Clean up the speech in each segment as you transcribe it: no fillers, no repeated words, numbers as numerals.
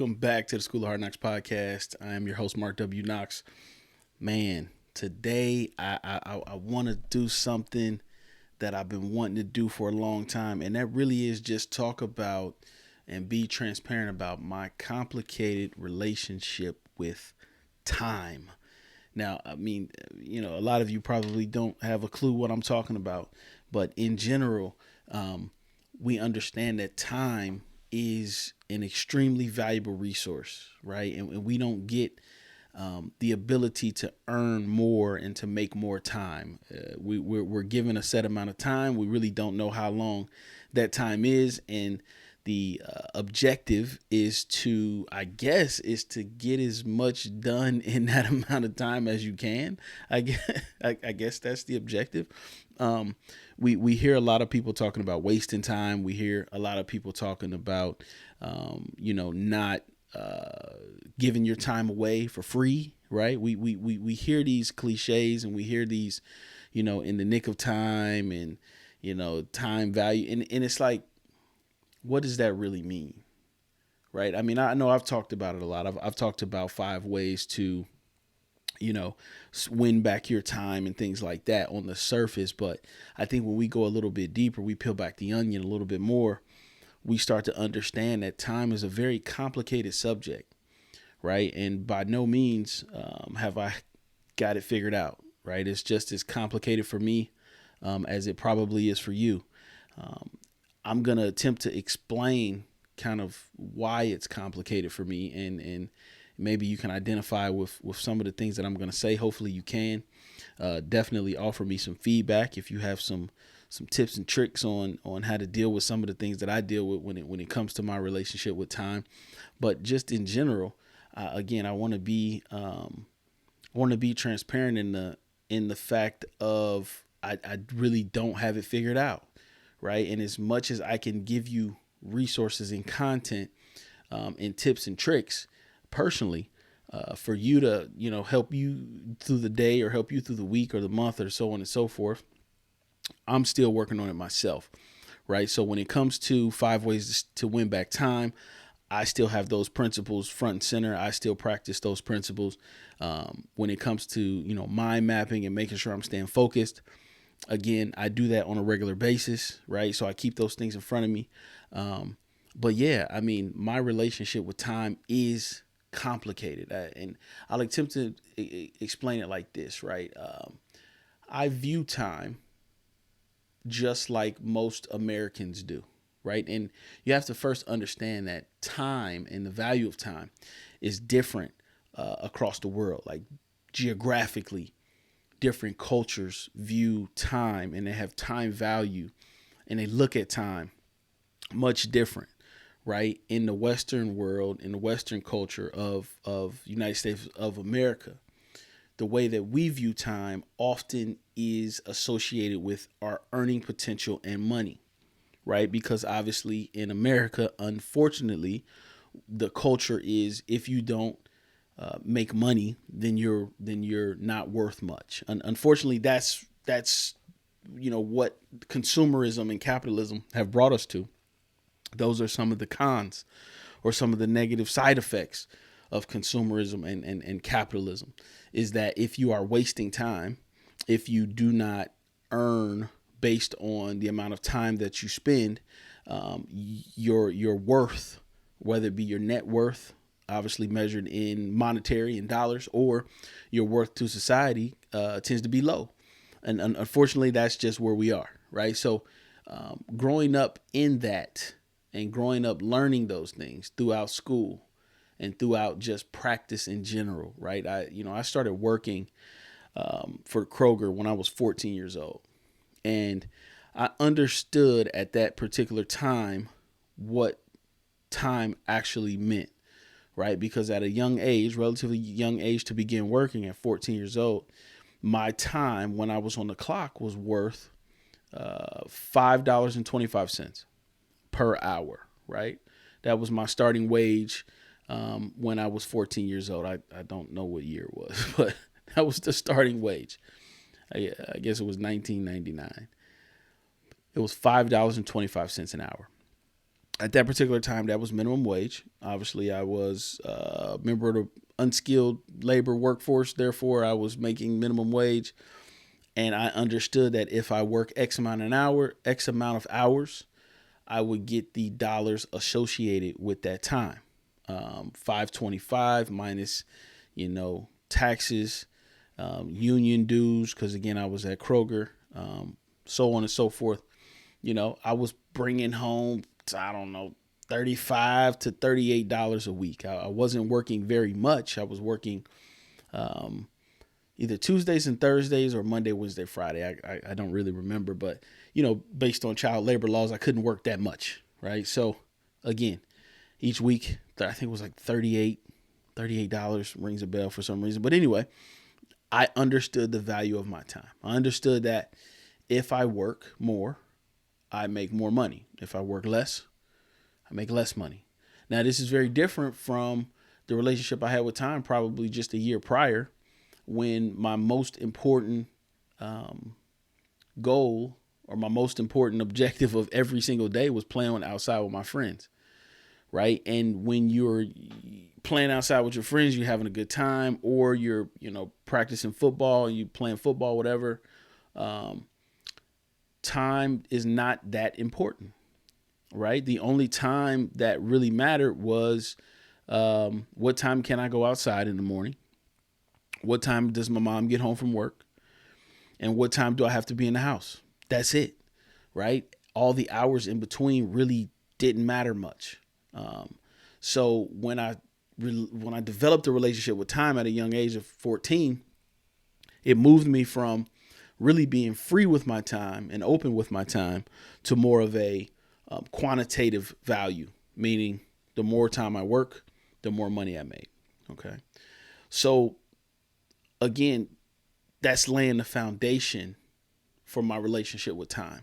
Welcome back to the School of Hard Knocks podcast. I am your host, Mark W. Knox. Man, today I want to do something that I've been wanting to do for a long time, and that really is just talk about and be transparent about my complicated relationship with time. Now, a lot of you probably don't have a clue what I'm talking about, but in general, we understand that time is an extremely valuable resource, right? And we don't get the ability to earn more and to make more time. We're given a set amount of time. We really don't know how long that time is, and the objective is to, is to get as much done in that amount of time as you can. I guess that's the objective. We hear a lot of people talking about wasting time. We hear a lot of people talking about, not giving your time away for free, right? We hear these cliches and we hear these, in the nick of time and, time value. And it's like, what does that really mean? Right. I mean, I know I've talked about it a lot. I've talked about 5 ways to, win back your time and things like that on the surface. But I think when we go a little bit deeper, we peel back the onion a little bit more, we start to understand that time is a very complicated subject. Right. And by no means have I got it figured out. Right. It's just as complicated for me as it probably is for you. I'm going to attempt to explain kind of why it's complicated for me, and maybe you can identify with some of the things that I'm going to say. Hopefully you can. Definitely offer me some feedback if you have some tips and tricks on how to deal with some of the things that I deal with when it comes to my relationship with time. But just in general, again, I want to be transparent in the fact of I really don't have it figured out. Right. And as much as I can give you resources and content and tips and tricks personally for you to, help you through the day or help you through the week or the month or so on and so forth, I'm still working on it myself. Right. So when it comes to 5 ways to win back time, I still have those principles front and center. I still practice those principles when it comes to, mind mapping and making sure I'm staying focused. Again, I do that on a regular basis, right? So I keep those things in front of me. But yeah, I mean, my relationship with time is complicated. And I'll attempt to explain it like this, right? I view time just like most Americans do, right? And you have to first understand that time and the value of time is different across the world, like geographically. Different cultures view time and they have time value and they look at time much different, right? In the Western world, in the Western culture of United States of America, the way that we view time often is associated with our earning potential and money, right? Because obviously in America, unfortunately, the culture is if you don't make money, then you're not worth much. Unfortunately, that's what consumerism and capitalism have brought us to. Those are some of the cons or some of the negative side effects of consumerism and capitalism, is that if you are wasting time, if you do not earn based on the amount of time that you spend, your worth, whether it be your net worth, obviously measured in monetary in dollars, or your worth to society tends to be low. And unfortunately, that's just where we are, right? So growing up in that and growing up learning those things throughout school and throughout just practice in general, right? I started working for Kroger when I was 14 years old. And I understood at that particular time what time actually meant. Right. Because at a young age, relatively young age to begin working at 14 years old, my time when I was on the clock was worth $5.25 per hour. Right. That was my starting wage when I was 14 years old. I don't know what year it was, but that was the starting wage. I guess it was 1999. It was $5.25 an hour. At that particular time, that was minimum wage. Obviously, I was a member of the unskilled labor workforce. Therefore, I was making minimum wage. And I understood that if I work X amount of hours, I would get the dollars associated with that time. 525 minus, taxes, union dues, because again, I was at Kroger, so on and so forth. I was bringing home, I don't know, $35 to $38 a week. I wasn't working very much. I was working either Tuesdays and Thursdays or Monday, Wednesday, Friday. I don't really remember, but based on child labor laws, I couldn't work that much, right? So again, each week, I think it was like $38 rings a bell for some reason. But anyway, I understood the value of my time. I understood that if I work more, I make more money. If I work less, I make less money. Now, this is very different from the relationship I had with time probably just a year prior, when my most important goal or my most important objective of every single day was playing outside with my friends, right? And when you're playing outside with your friends, you're having a good time, or you're, practicing football, you playing football, whatever, time is not that important, right? The only time that really mattered was what time can I go outside in the morning? What time does my mom get home from work? And what time do I have to be in the house? That's it, right? All the hours in between really didn't matter much. So when I developed a relationship with time at a young age of 14, it moved me from really being free with my time and open with my time to more of a quantitative value, meaning the more time I work, the more money I make. Okay. So again, that's laying the foundation for my relationship with time.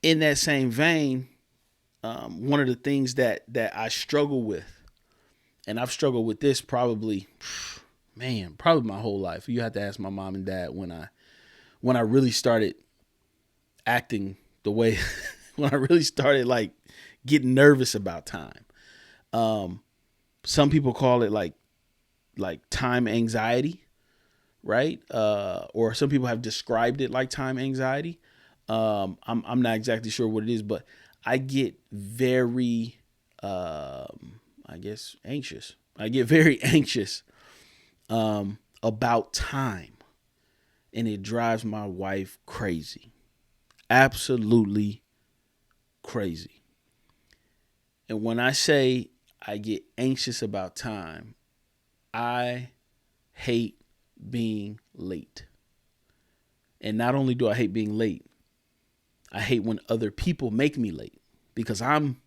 In that same vein, one of the things that I struggle with, and I've struggled with this probably my whole life. You have to ask my mom and dad when I really started acting the way, when I really started like getting nervous about time. Some people call it like time anxiety, right? Or some people have described it like time anxiety. I'm not exactly sure what it is, but I get very, anxious. I get very anxious about time, and it drives my wife crazy, absolutely crazy. And when I say I get anxious about time, I hate being late. And not only do I hate being late, I hate when other people make me late, because I'm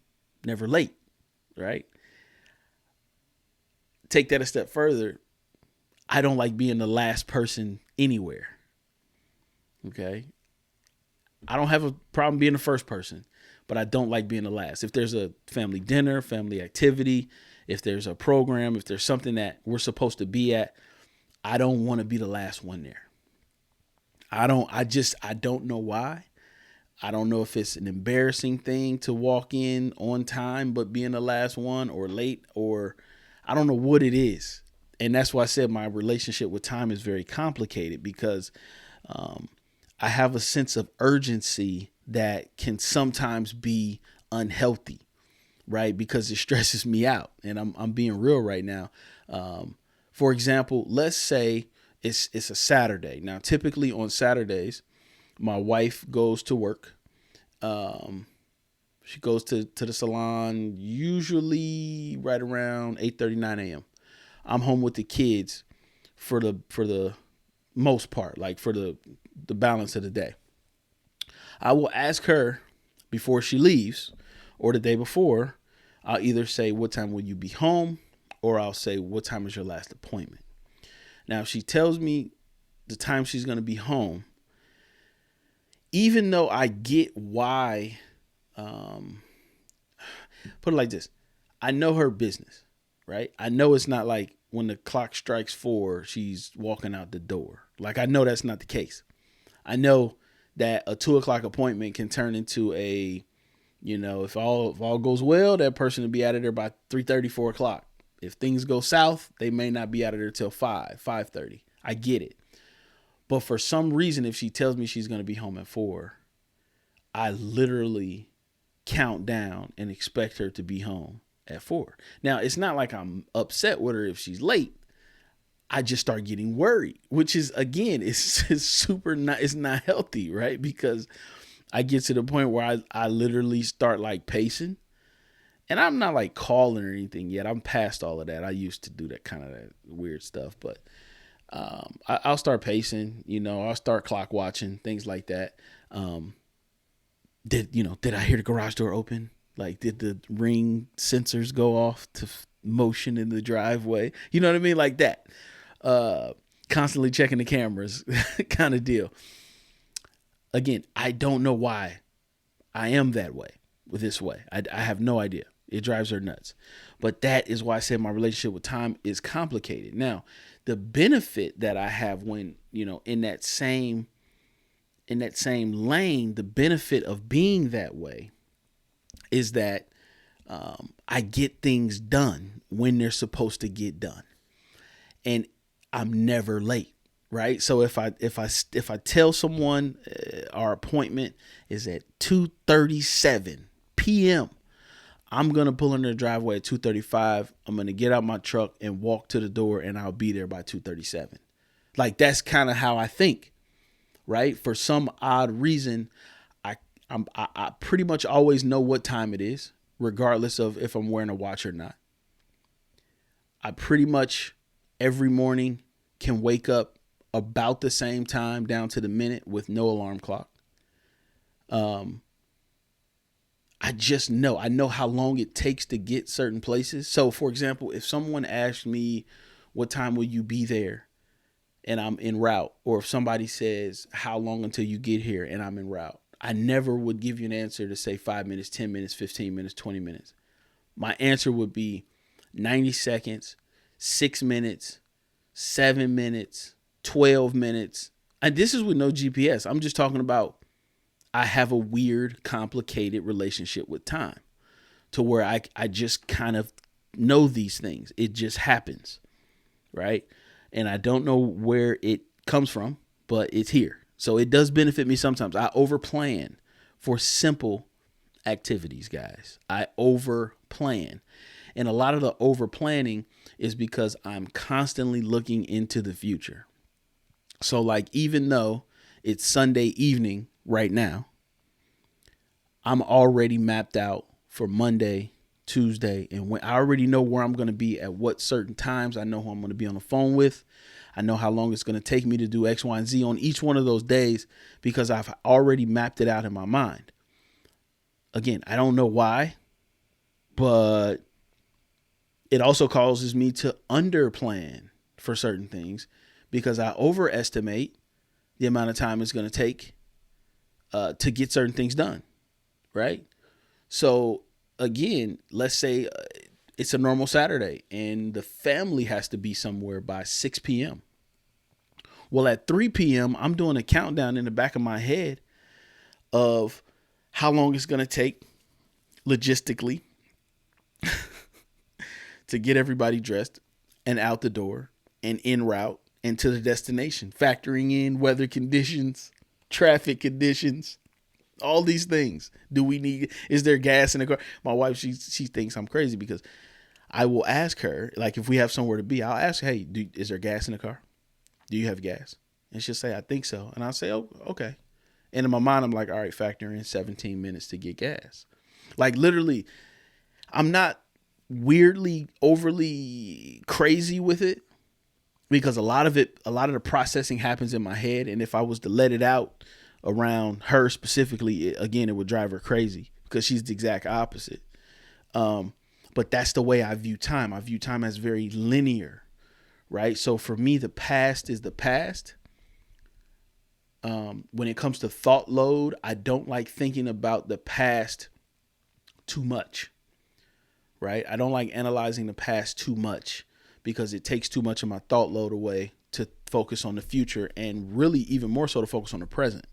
never late, right? Take that a step further. I don't like being the last person anywhere. Okay. I don't have a problem being the first person, but I don't like being the last. If there's a family dinner, family activity, if there's a program, if there's something that we're supposed to be at, I don't want to be the last one there. I don't know why. I don't know if it's an embarrassing thing to walk in on time, but being the last one, or late, or I don't know what it is. And that's why I said my relationship with time is very complicated, because I have a sense of urgency that can sometimes be unhealthy, right? Because it stresses me out, and I'm being real right now. For example, let's say it's a Saturday. Now, typically on Saturdays, my wife goes to work. She goes to the salon usually right around 8:30, 9 a.m. I'm home with the kids for the most part, like for the balance of the day. I will ask her before she leaves, or the day before. I'll either say, what time will you be home? Or I'll say, what time is your last appointment? Now, if she tells me the time she's going to be home, even though I get why, put it like this, I know her business, right? I know it's not like when the clock strikes 4, she's walking out the door. Like, I know that's not the case. I know that a 2:00 appointment can turn into a You know, if all goes well, that person will be out of there by 3:30, 4 o'clock. If things go south, they may not be out of there till 5:30. I get it. But for some reason, if she tells me she's going to be home at 4, I literally count down and expect her to be home at 4. Now, it's not like I'm upset with her if she's late. I just start getting worried, which is, again, it's super not, it's not healthy, right? Because I get to the point where I literally start like pacing, and I'm not like calling or anything yet. I'm past all of that. I used to do that kind of that weird stuff, but I'll start pacing, you know, I'll start clock watching, things like that. Did I hear the garage door open? Like, did the ring sensors go off to motion in the driveway? You know what I mean? Like that. Constantly checking the cameras kind of deal. Again, I don't know why I am that way with this way. I have no idea. It drives her nuts. But that is why I said my relationship with time is complicated. Now, the benefit that I have when, you know, in that same lane, the benefit of being that way is that I get things done when they're supposed to get done, and I'm never late, right? So if I tell someone our appointment is at 2:37 p.m., I'm gonna pull in the driveway at 2:35. I'm gonna get out my truck and walk to the door, and I'll be there by 2:37. Like, that's kind of how I think. Right? For some odd reason, I pretty much always know what time it is, regardless of if I'm wearing a watch or not. I pretty much every morning can wake up about the same time down to the minute with no alarm clock. I just know. I know how long it takes to get certain places. So, for example, if someone asked me, what time will you be there? And I'm en route, or if somebody says, how long until you get here, and I'm en route, I never would give you an answer to say 5 minutes, 10 minutes, 15 minutes, 20 minutes. My answer would be 90 seconds, 6 minutes, 7 minutes, 12 minutes. And this is with no GPS. I'm just talking about I have a weird, complicated relationship with time to where I just kind of know these things. It just happens, right? And I don't know where it comes from, but it's here. So it does benefit me sometimes. I overplan for simple activities, guys. I overplan. And a lot of the overplanning is because I'm constantly looking into the future. So, like, even though it's Sunday evening right now, I'm already mapped out for Monday, Tuesday, and when I already know where I'm going to be at what certain times. I know who I'm going to be on the phone with. I know how long it's going to take me to do X, Y, and Z on each one of those days because I've already mapped it out in my mind. Again, I don't know why, but it also causes me to underplan for certain things because I overestimate the amount of time it's going to take to get certain things done, right? So, again, let's say it's a normal Saturday and the family has to be somewhere by 6 p.m. Well, at 3 p.m., I'm doing a countdown in the back of my head of how long it's going to take logistically to get everybody dressed and out the door and en route and to the destination, factoring in weather conditions, traffic conditions, all these things. Is there gas in the car? My wife, she thinks I'm crazy because I will ask her, like, if we have somewhere to be, I'll ask her, hey, is there gas in the car? Do you have gas? And she'll say, I think so. And I'll say, oh, okay. And in my mind, I'm like, all right, factor in 17 minutes to get gas. Like, literally, I'm not weirdly, overly crazy with it because a lot of the processing happens in my head. And if I was to let it out around her specifically, it would drive her crazy because she's the exact opposite. But that's the way I view time. I view time as very linear, right? So for me, the past is the past. When it comes to thought load, I don't like thinking about the past too much, right? I don't like analyzing the past too much because it takes too much of my thought load away to focus on the future and really even more so to focus on the present.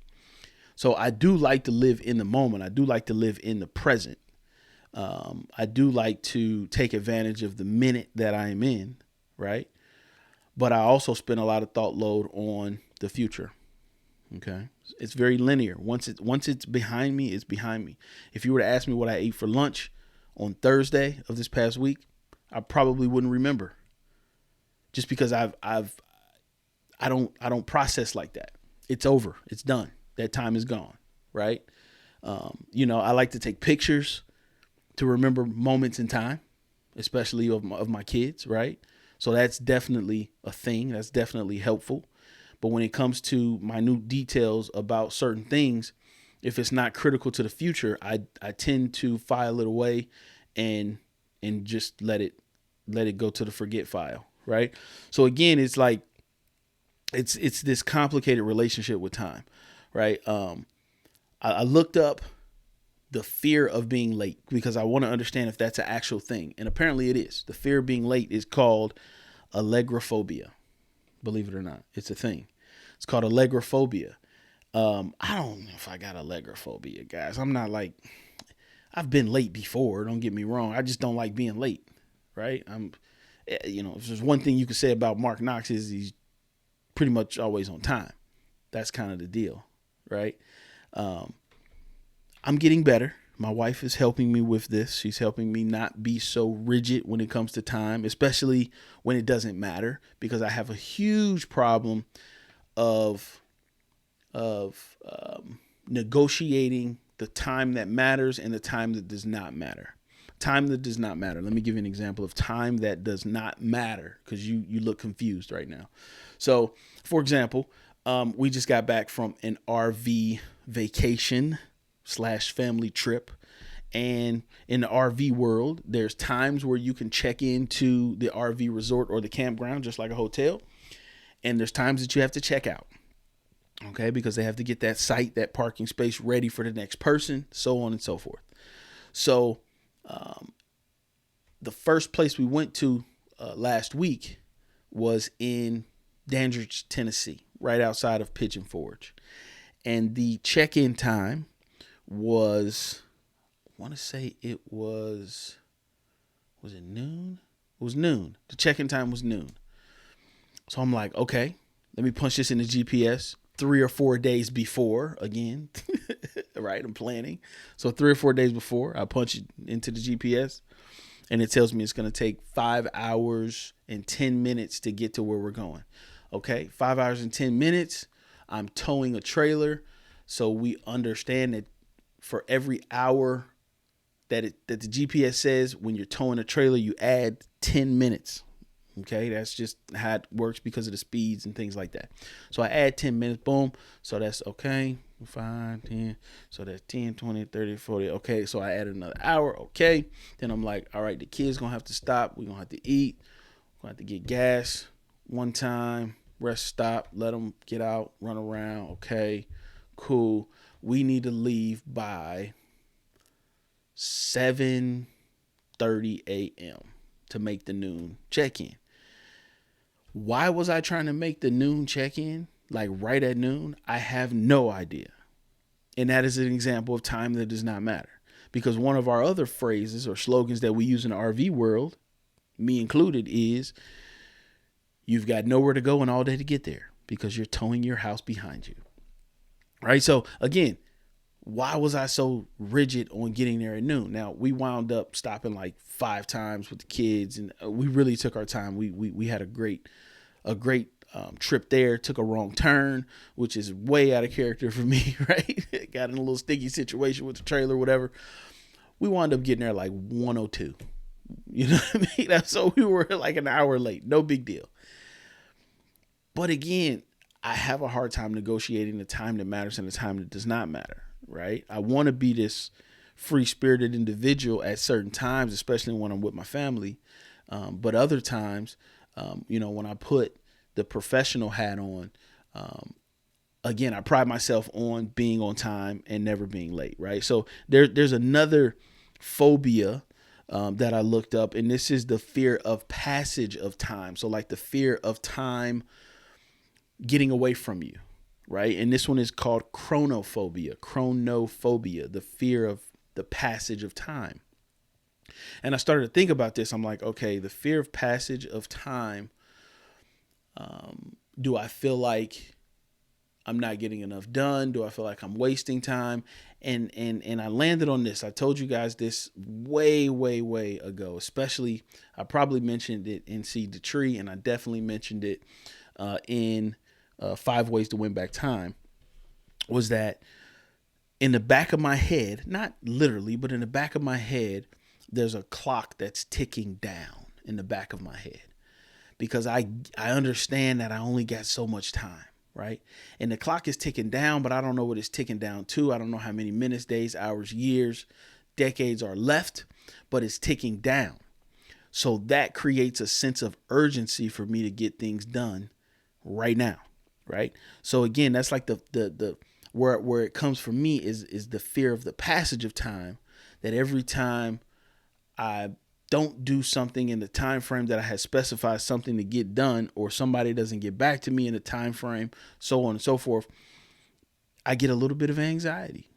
So I do like to live in the moment. I do like to live in the present. I do like to take advantage of the minute that I am in, right? But I also spend a lot of thought load on the future. Okay. It's very linear. Once it's behind me, it's behind me. If you were to ask me what I ate for lunch on Thursday of this past week, I probably wouldn't remember. Just because I don't process like that. It's over. It's done. That time is gone, right? I like to take pictures to remember moments in time, especially of my kids, right? So that's definitely a thing. That's definitely helpful. But when it comes to minute details about certain things, if it's not critical to the future, I tend to file it away and just let it go to the forget file, right? So again, it's like it's this complicated relationship with time, right? I looked up the fear of being late because I want to understand if that's an actual thing, and apparently it is. The fear of being late is called Allegro-phobia. Believe it or not, it's a thing. It's called Allegro-phobia. I don't know if I got Allegro-phobia, guys. I'm not like, I've been late before. Don't get me wrong. I just don't like being late, right? If there's one thing you could say about Mark Knox is he's pretty much always on time. That's kind of the deal, right? I'm getting better. My wife is helping me with this. She's helping me not be so rigid when it comes to time, especially when it doesn't matter, because I have a huge problem of negotiating the time that matters and the time that does not matter. Time that does not matter. Let me give you an example of time that does not matter, because you look confused right now. So, for example, we just got back from an RV vacation / family trip. And in the RV world, there's times where you can check into the RV resort or the campground just like a hotel. And there's times that you have to check out. Okay, because they have to get that site, that parking space ready for the next person, so on and so forth. So the first place we went to last week was in Dandridge, Tennessee, right outside of Pigeon Forge. And the check-in time was, I want to say it was it noon? It was noon. The check-in time was noon. So I'm like, okay, let me punch this in the GPS 3 or 4 days before again, right? I'm planning. So 3 or 4 days before, I punch it into the GPS and it tells me it's going to take 5 hours and 10 minutes to get to where we're going. Okay, 5 hours and 10 minutes. I'm towing a trailer. So we understand that for every hour that the GPS says when you're towing a trailer, you add 10 minutes. Okay, that's just how it works because of the speeds and things like that. So I add 10 minutes, boom. So that's okay, 5, 10. So that's 10, 20, 30, 40. Okay, so I add another hour. Okay, then I'm like, all right, the kids going to have to stop. We're going to have to eat. We're going to have to get gas one time, rest stop, let them get out, run around. Okay, cool. We need to leave by 7:30 a.m. to make the noon check-in. Why was I trying to make the noon check-in, like right at noon? I have no idea. And that is an example of time that does not matter. Because one of our other phrases or slogans that we use in the RV world, me included, is you've got nowhere to go and all day to get there because you're towing your house behind you. Right? So again, why was I so rigid on getting there at noon? Now, we wound up stopping like 5 times with the kids, and we really took our time. We had a great trip there. Took a wrong turn, which is way out of character for me, right? Got in a little sticky situation with the trailer, whatever. We wound up getting there like 1:02. You know what I mean? So we were like an hour late. No big deal. But again, I have a hard time negotiating the time that matters and the time that does not matter. Right? I want to be this free-spirited individual at certain times, especially when I'm with my family. But other times, when I put the professional hat on, again, I pride myself on being on time and never being late. Right? So there's another phobia that I looked up, and this is the fear of passage of time. So like the fear of time getting away from you. right? And this one is called chronophobia. Chronophobia, the fear of the passage of time. And I started to think about this. I'm like, okay, the fear of passage of time. Do I feel like I'm not getting enough done? Do I feel like I'm wasting time? And I landed on this. I told you guys this way ago. Especially, I probably mentioned it in Seed the Tree, and I definitely mentioned it in 5 Ways to Win Back Time. Was that in the back of my head, not literally, but in the back of my head, there's a clock that's ticking down in the back of my head, because I understand that I only got so much time, right? And the clock is ticking down, but I don't know what it's ticking down to. I don't know how many minutes, days, hours, years, decades are left, but it's ticking down. So that creates a sense of urgency for me to get things done right now, right? So again, that's like the where it comes from me is the fear of the passage of time, that every time I don't do something in the time frame that I had specified something to get done, or somebody doesn't get back to me in the time frame, so on and so forth, I get a little bit of anxiety,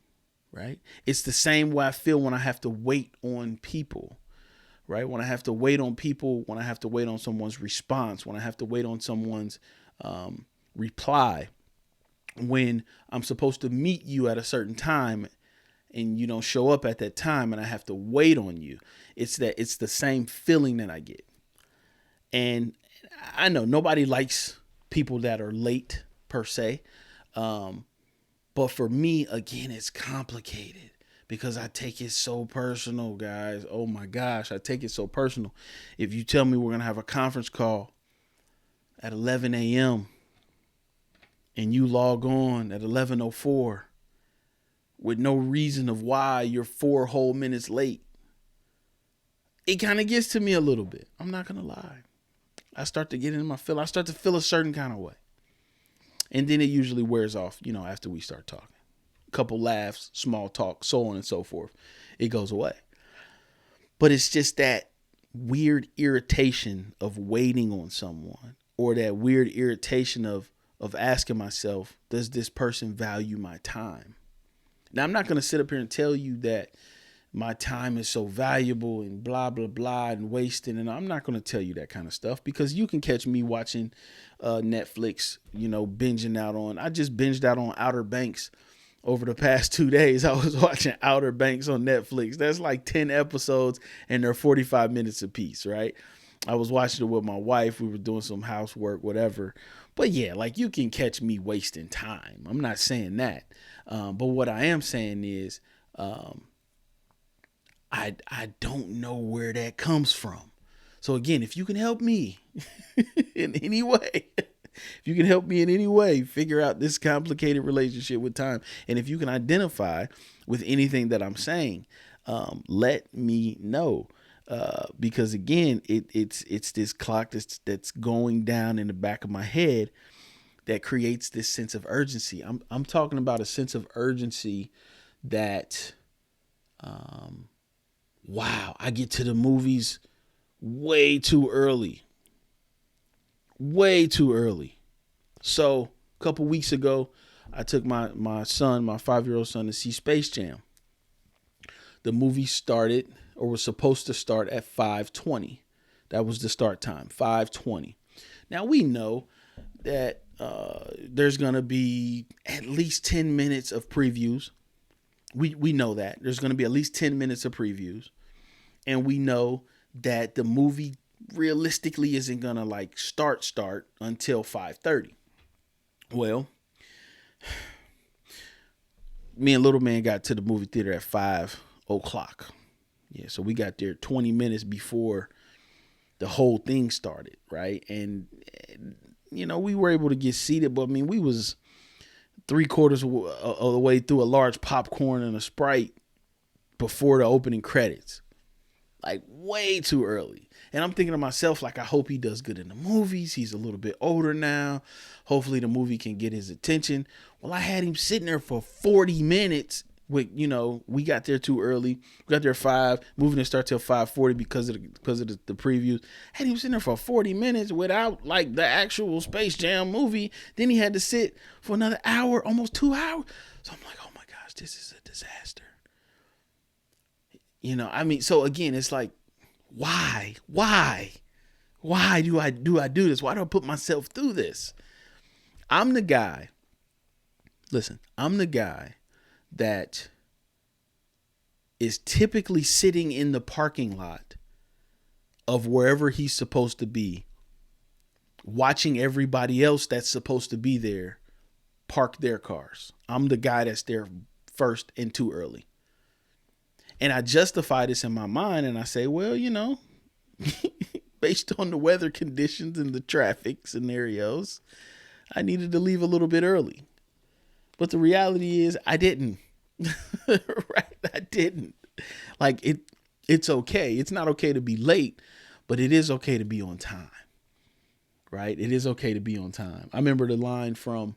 right? It's the same way I feel when I have to wait on people, right? When I have to wait on people, when I have to wait on someone's response, when I have to wait on someone's reply, when I'm supposed to meet you at a certain time and you don't show up at that time and I have to wait on you. It's the same feeling that I get. And I know nobody likes people that are late per se. But for me, again, it's complicated because I take it so personal, guys. Oh my gosh, I take it so personal. If you tell me we're going to have a conference call at 11 a.m. and you log on at 11:04 with no reason of why you're 4 whole minutes late, it kind of gets to me a little bit. I'm not going to lie. I start to get in my feel. I start to feel a certain kind of way. And then it usually wears off, after we start talking. A couple laughs, small talk, so on and so forth. It goes away. But it's just that weird irritation of waiting on someone, or that weird irritation of asking myself, does this person value my time? Now, I'm not going to sit up here and tell you that my time is so valuable and blah, blah, blah and wasted. And I'm not going to tell you that kind of stuff, because you can catch me watching Netflix, binging out on. I just binged out on Outer Banks over the past 2 days. I was watching Outer Banks on Netflix. That's like 10 episodes and they're 45 minutes apiece, right? I was watching it with my wife. We were doing some housework, whatever. But yeah, like, you can catch me wasting time. I'm not saying that. But what I am saying is, I don't know where that comes from. So again, if you can help me in any way, figure out this complicated relationship with time. And if you can identify with anything that I'm saying, let me know. Because again, it's this clock that's going down in the back of my head that creates this sense of urgency. I'm talking about a sense of urgency that, wow, I get to the movies way too early. So a couple weeks ago, I took my son, my 5-year-old son, to see Space Jam. The movie started, or was supposed to start, at 5:20. That was the start time, 5:20. Now, we know that there's going to be at least 10 minutes of previews. We know that. There's going to be at least 10 minutes of previews. And we know that the movie realistically isn't going to start until 5:30. Well, me and little man got to the movie theater at 5:00. Yeah, so we got there 20 minutes before the whole thing started, right? And we were able to get seated, but we was 3/4 of the way through a large popcorn and a Sprite before the opening credits. Like, way too early. And I'm thinking to myself, I hope he does good in the movies. He's a little bit older now. Hopefully the movie can get his attention. Well, I had him sitting there for 40 minutes We got there too early. We got there 5, moving to start till 5:40 because of the previews. And he was in there for 40 minutes without like the actual Space Jam movie. Then he had to sit for another hour, almost 2 hours. So I'm like, oh my gosh, this is a disaster. So again, it's like, why do I do this? Why do I put myself through this? I'm the guy that is typically sitting in the parking lot of wherever he's supposed to be, watching everybody else that's supposed to be there park their cars. I'm the guy that's there first and too early. And I justify this in my mind and I say, well, based on the weather conditions and the traffic scenarios, I needed to leave a little bit early. But the reality is I didn't. Right? I didn't. Like it's okay. It's not okay to be late, but it is okay to be on time. Right? It is okay to be on time. I remember the line from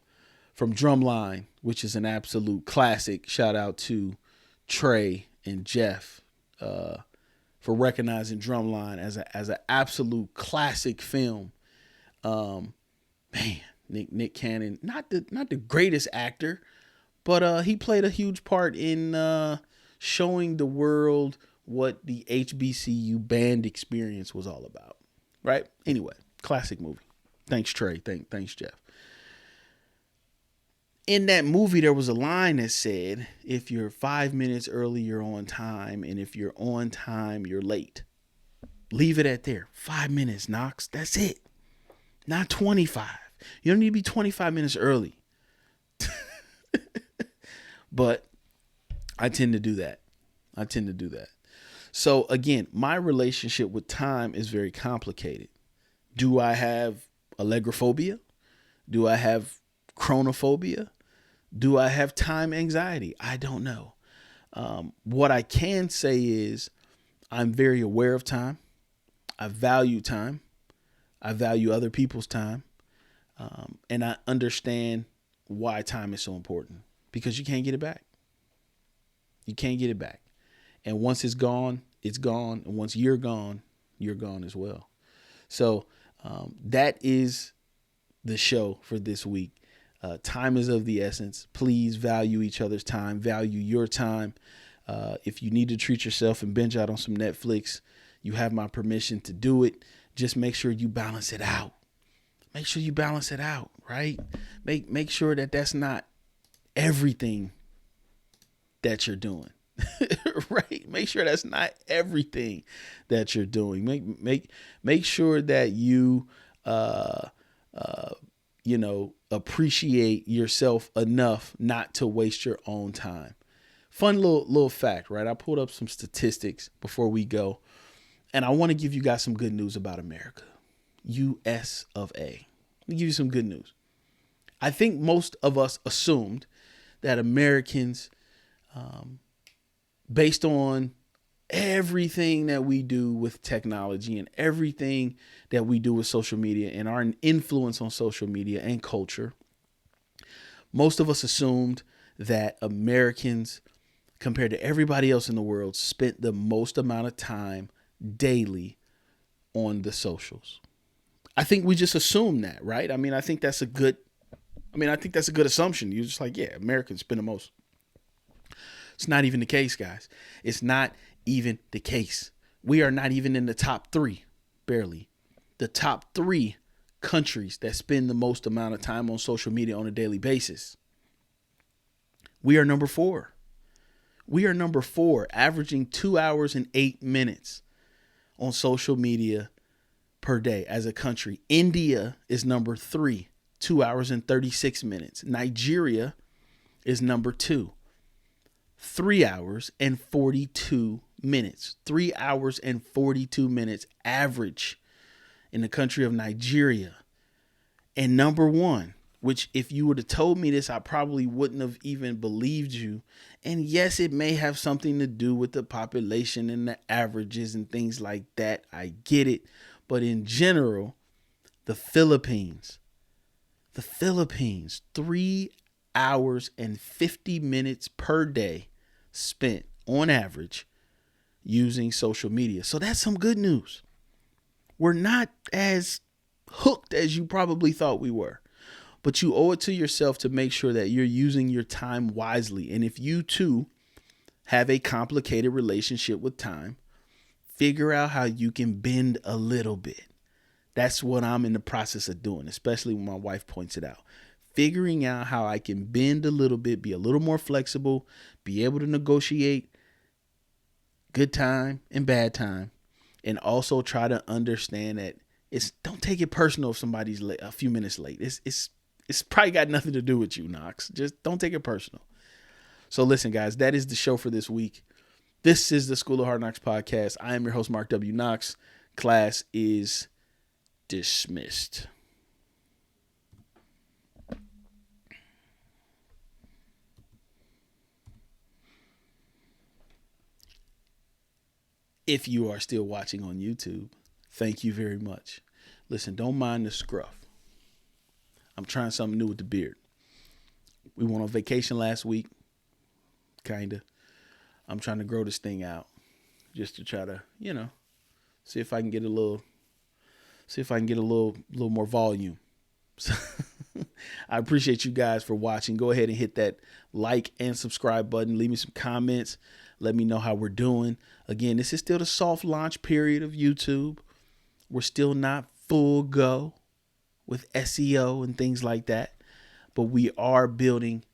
Drumline, which is an absolute classic. Shout out to Trey and Jeff for recognizing Drumline as an absolute classic film. Man, Nick Cannon, not the greatest actor, but he played a huge part in showing the world what the HBCU band experience was all about. Right? Anyway, classic movie. Thanks, Trey. Thanks, Jeff. In that movie, there was a line that said, if you're 5 minutes early, you're on time. And if you're on time, you're late. Leave it at there. 5 minutes, Knox. That's it. Not 25. You don't need to be 25 minutes early. But I tend to do that. So again, my relationship with time is very complicated. Do I have Allegro-phobia? Do I have Chronophobia? Do I have time anxiety? I don't know. What I can say is I'm very aware of time. I value time. I value other people's time. And I understand why time is so important, because you can't get it back. You can't get it back. And once it's gone, it's gone. And once you're gone as well. So that is the show for this week. Time is of the essence. Please value each other's time. Value your time. If you need to treat yourself and binge out on some Netflix, you have my permission to do it. Just make sure you balance it out. Make sure you balance it out, right? Make sure that that's not everything that you're doing, right? Make sure that's not everything that you're doing. Make sure that you appreciate yourself enough not to waste your own time. Fun little fact, right? I pulled up some statistics before we go, and I want to give you guys some good news about America. US of A. Let me give you some good news. I think most of us assumed that Americans, based on everything that we do with technology and everything that we do with social media and our influence on social media and culture, most of us assumed that Americans, compared to everybody else in the world, spent the most amount of time daily on the socials. I think we just assume that, right? I think that's a good assumption. You're just like, yeah, Americans spend the most. It's not even the case, guys. It's not even the case. We are not even in the top 3, barely. The top 3 countries that spend the most amount of time on social media on a daily basis. We are number 4. We are number 4, averaging 2 hours and 8 minutes on social media per day as a country. India is number 3, 2 hours and 36 minutes. Nigeria is number 2, 3 hours and 42 minutes. 3 hours and 42 minutes average in the country of Nigeria. And number 1, which if you would have told me this, I probably wouldn't have even believed you. And yes, it may have something to do with the population and the averages and things like that. I get it. But in general, the Philippines, 3 hours and 50 minutes per day spent on average using social media. So that's some good news. We're not as hooked as you probably thought we were, but you owe it to yourself to make sure that you're using your time wisely. And if you too have a complicated relationship with time, figure out how you can bend a little bit. That's what I'm in the process of doing, especially when my wife points it out. Figuring out how I can bend a little bit, be a little more flexible, be able to negotiate good time and bad time, and also try to understand that don't take it personal if somebody's late, a few minutes late. It's probably got nothing to do with you, Knox. Just don't take it personal. So listen, guys, that is the show for this week. This is the School of Hard Knocks podcast. I am your host, Mark W. Knox. Class is dismissed. If you are still watching on YouTube, thank you very much. Listen, don't mind the scruff. I'm trying something new with the beard. We went on vacation last week, kinda. I'm trying to grow this thing out just to try to, see if I can get a little more volume. So I appreciate you guys for watching. Go ahead and hit that like and subscribe button. Leave me some comments. Let me know how we're doing. Again, this is still the soft launch period of YouTube. We're still not full go with SEO and things like that, but we are building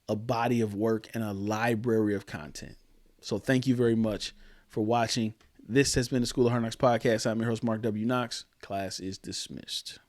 a body of work and a library of content. So thank you very much for watching. This has been the School of Hard Knocks podcast. I'm your host, Mark W. Knox. Class is dismissed.